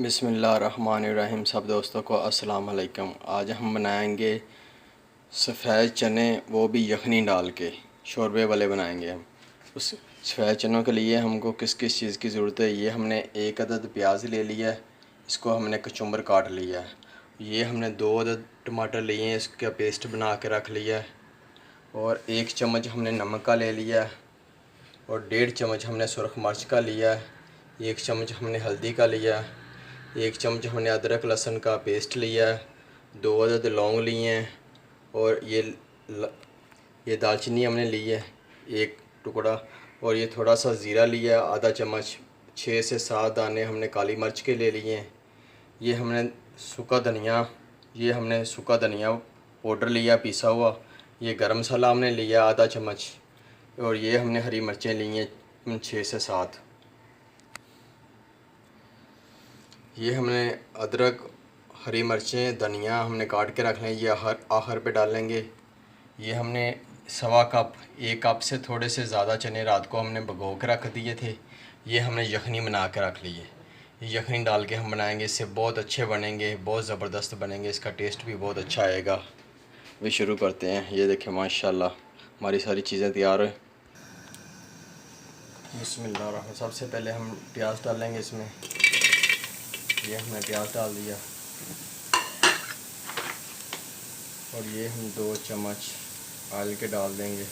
बिस्मिल्लाहिर्रहमानिर्रहीम। सब दोस्तों को अस्सलाम वालेकुम। आज हम बनाएंगे सफ़ेद चने, वो भी यखनी डाल के शोरबे वाले बनाएंगे हम। उस सफ़ेद चनों के लिए हमको किस किस चीज़ की ज़रूरत है, ये हमने 1 अदद प्याज ले लिया है, इसको हमने कचुम्बर काट लिया है। ये हमने 2 अदद टमाटर लिए हैं, इसका पेस्ट बना के रख लिया है। और 1 चम्मच हमने नमक का ले लिया है, और 1.5 चम्मच हमने सुरख मिर्च का लिया है। 1 चम्मच हमने हल्दी का लिया है। 1 चम्मच हमने अदरक लहसुन का पेस्ट लिया है। 2 अदद लौंग लिए हैं, और ये दालचीनी हमने ली है 1 टुकड़ा, और ये थोड़ा सा ज़ीरा लिया है आधा चम्मच। 6 से 7 दाने हमने काली मिर्च के ले लिए हैं। ये हमने सूखा धनिया पाउडर लिया पिसा हुआ। ये गरम मसाला हमने लिया आधा चम्मच, और ये हमने हरी मिर्चें ली हैं 6 से 7। ये हमने अदरक, हरी मिर्चें, धनिया हमने काट के रख लें, ये आखिर पे डालेंगे। ये हमने 1 कप 1 कप से थोड़े से ज़्यादा चने रात को हमने भिगो के रख दिए थे। ये हमने यखनी बना के रख ली है। ये यखनी डाल के हम बनाएंगे, इससे बहुत अच्छे बनेंगे, बहुत ज़बरदस्त बनेंगे, इसका टेस्ट भी बहुत अच्छा आएगा। वे शुरू करते हैं। ये देखें माशाल्लाह हमारी सारी चीज़ें तैयार है। बिस्मिल्लाह। सबसे पहले हम प्याज डालेंगे इसमें। ये हमने प्याज डाल दिया, और ये हम 2 चम्मच ऑयल के डाल देंगे।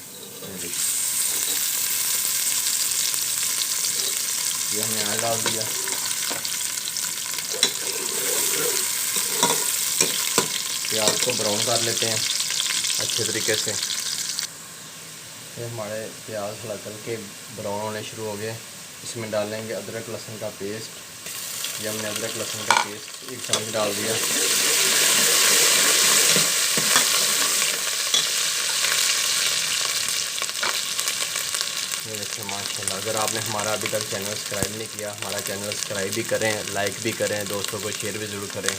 ये हमने ऑयल डाल दिया। प्याज को ब्राउन कर लेते हैं अच्छे तरीके से। ये हमारे प्याज हल्का के ब्राउन होने शुरू हो गए। इसमें डालेंगे अदरक लहसुन का पेस्ट। ये हमने अदरक लहसुन का पेस्ट 1 चम्मच डाल दिया। ये देखिए माशाल्लाह। अगर आपने हमारा अभी तक चैनल सब्सक्राइब नहीं किया, हमारा चैनल सब्सक्राइब भी करें, लाइक भी करें, दोस्तों को शेयर भी ज़रूर करें।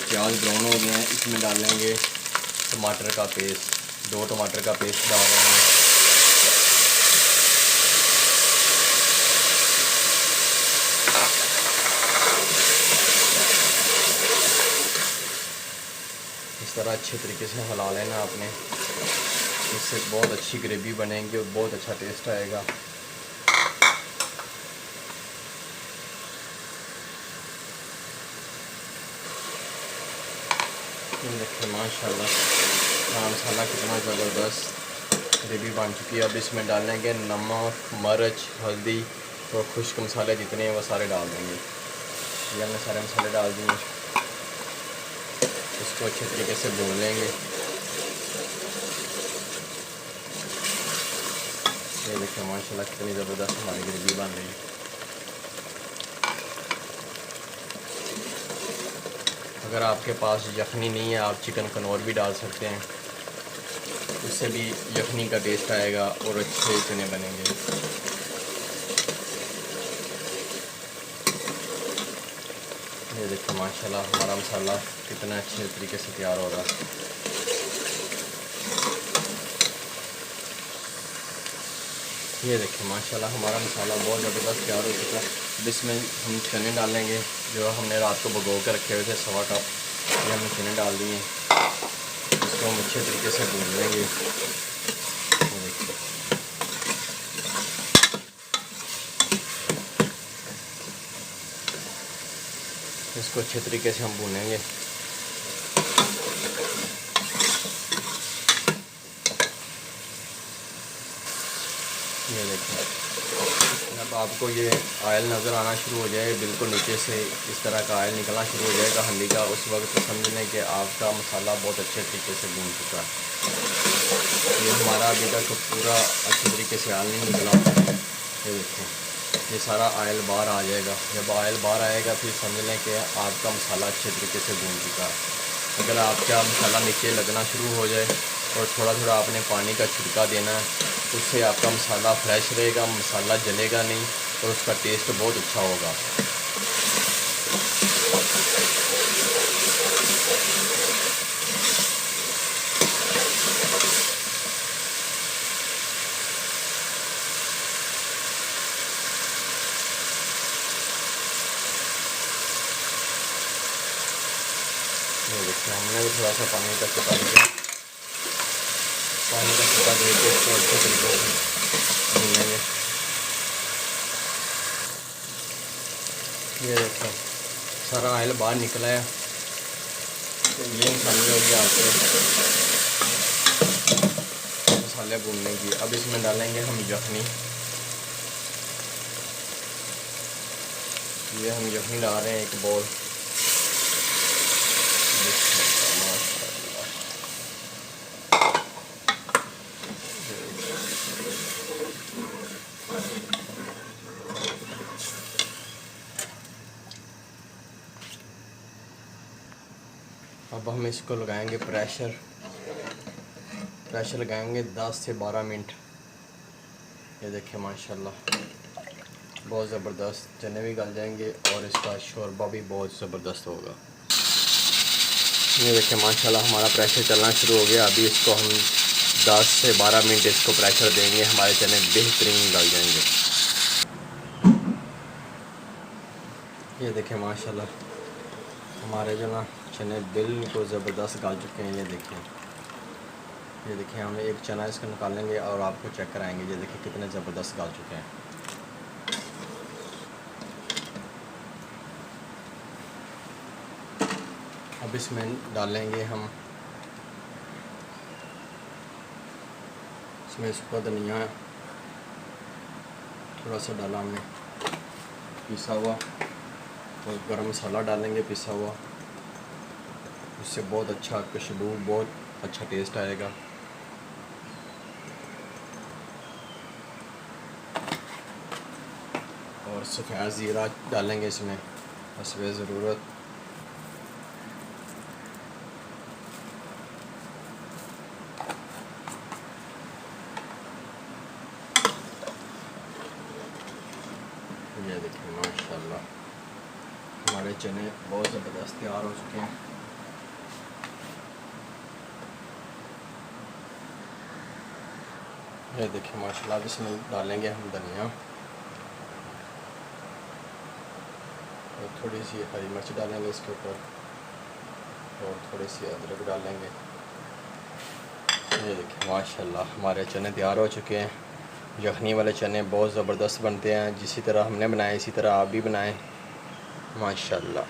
प्याज ब्राउन हो गए हैं, इसमें डालेंगे टमाटर का पेस्ट। 2 टमाटर का पेस्ट डाल रहे हैं। इस तरह अच्छे तरीके से हिला लेना आपने, इससे बहुत अच्छी ग्रेवी बनेगी और बहुत अच्छा टेस्ट आएगा। देखिए माशाल्लाह मसाला कितना ज़बरदस्त ग्रेवी बन चुकी है। अब इसमें डालेंगे नमक, मिर्च, हल्दी और खुश्क मसाले जितने हैं वो सारे डाल देंगे। ये हमने सारे मसाले डाल दिए। इसको अच्छे तरीके से भून लेंगे। ये देखिए माशाल्लाह कितनी ज़बरदस्त हमारी ग्रेवी बन रही है। अगर आपके पास यखनी नहीं है, आप चिकन कनौर भी डाल सकते हैं, उससे भी यखनी का टेस्ट आएगा और अच्छे चने बनेंगे। ये देखिए माशाल्लाह हमारा मसाला कितना अच्छे तरीके से तैयार हो रहा है। ये देखिए माशाल्लाह हमारा मसाला बहुत ज़बरदस्त तैयार हो चुका है। अब इसमें हम चने डालेंगे जो हमने रात को भिगो कर रखे हुए थे 1.25 कप। ये हमने चने डाल दिए। इसको हम अच्छे तरीके से भून लेंगे। इसको अच्छे तरीके से हम भूनेंगे। ये देखिए जब आपको ये ऑयल नज़र आना शुरू हो जाए, बिल्कुल नीचे से इस तरह का ऑयल निकलना शुरू हो जाएगा हंडी का, उस वक्त समझ लें कि आपका मसाला बहुत अच्छे तरीके से भून चुका है। ये हमारा अभी तक पूरा अच्छे तरीके से ऑयल नहीं निकला। ये देखिए ये सारा ऑयल बाहर आ जाएगा। जब ऑयल बाहर आएगा फिर समझ लें कि आपका मसाला अच्छे तरीके से भून चुका है। अगर आपका मसाला नीचे लगना शुरू हो जाए और थोड़ा थोड़ा आपने पानी का छिड़का देना है, उससे आपका मसाला फ्रेश रहेगा, मसाला जलेगा नहीं और उसका टेस्ट बहुत अच्छा होगा। तो हमने भी थोड़ा सा पानी का छिपा दिया, पानी का छिपा दे के इसको अच्छे तरीके से भूनेंगे। ये देखो सारा ऑयल बाहर निकला है, तो ये निशानी होगी आपके मसाले भूनने की। अब इसमें डालेंगे हम यखनी। ये हम यखनी डाल रहे हैं एक बॉल। अब हम इसको लगाएंगे प्रेशर लगाएंगे 10 से 12 मिनट। ये देखिए माशाल्लाह बहुत ज़बरदस्त चने भी गल जाएंगे और इसका शोरबा भी बहुत ज़बरदस्त होगा। ये देखिए माशाल्लाह हमारा प्रेशर चलना शुरू हो गया। अभी इसको हम 10 से 12 मिनट इसको प्रेशर देंगे, हमारे चने बेहतरीन गल जाएंगे। ये देखिए माशाल्लाह हमारे जो ना चने बिल्कुल ज़बरदस्त गल चुके हैं। ये देखिए हम एक चना इसको निकालेंगे और आपको चेक कराएंगे। ये देखिए कितने ज़बरदस्त गल चुके हैं। अब इसमें डालेंगे हम इसमें सूखा धनिया थोड़ा सा डाला हमने पिसा हुआ, और गरम मसाला डालेंगे पिसा हुआ। इससे बहुत अच्छा खुशबू, बहुत अच्छा टेस्ट आएगा। और सफ़ेद ज़ीरा डालेंगे इसमें हस्बे ज़रूरत। ये देखिए माशाल्लाह हमारे चने बहुत ज़बरदस्त तैयार हो चुके हैं। ये देखिए माशाल्लाह इसमें डालेंगे हम धनिया और थोड़ी सी हरी मिर्च डालेंगे इसके ऊपर, और थोड़ी सी अदरक डालेंगे। ये देखिए माशाल्लाह हमारे चने तैयार हो चुके हैं। यखनी वाले चने बहुत ज़बरदस्त बनते हैं। जिसी तरह हमने बनाए इसी तरह आप भी बनाएं माशाल्लाह।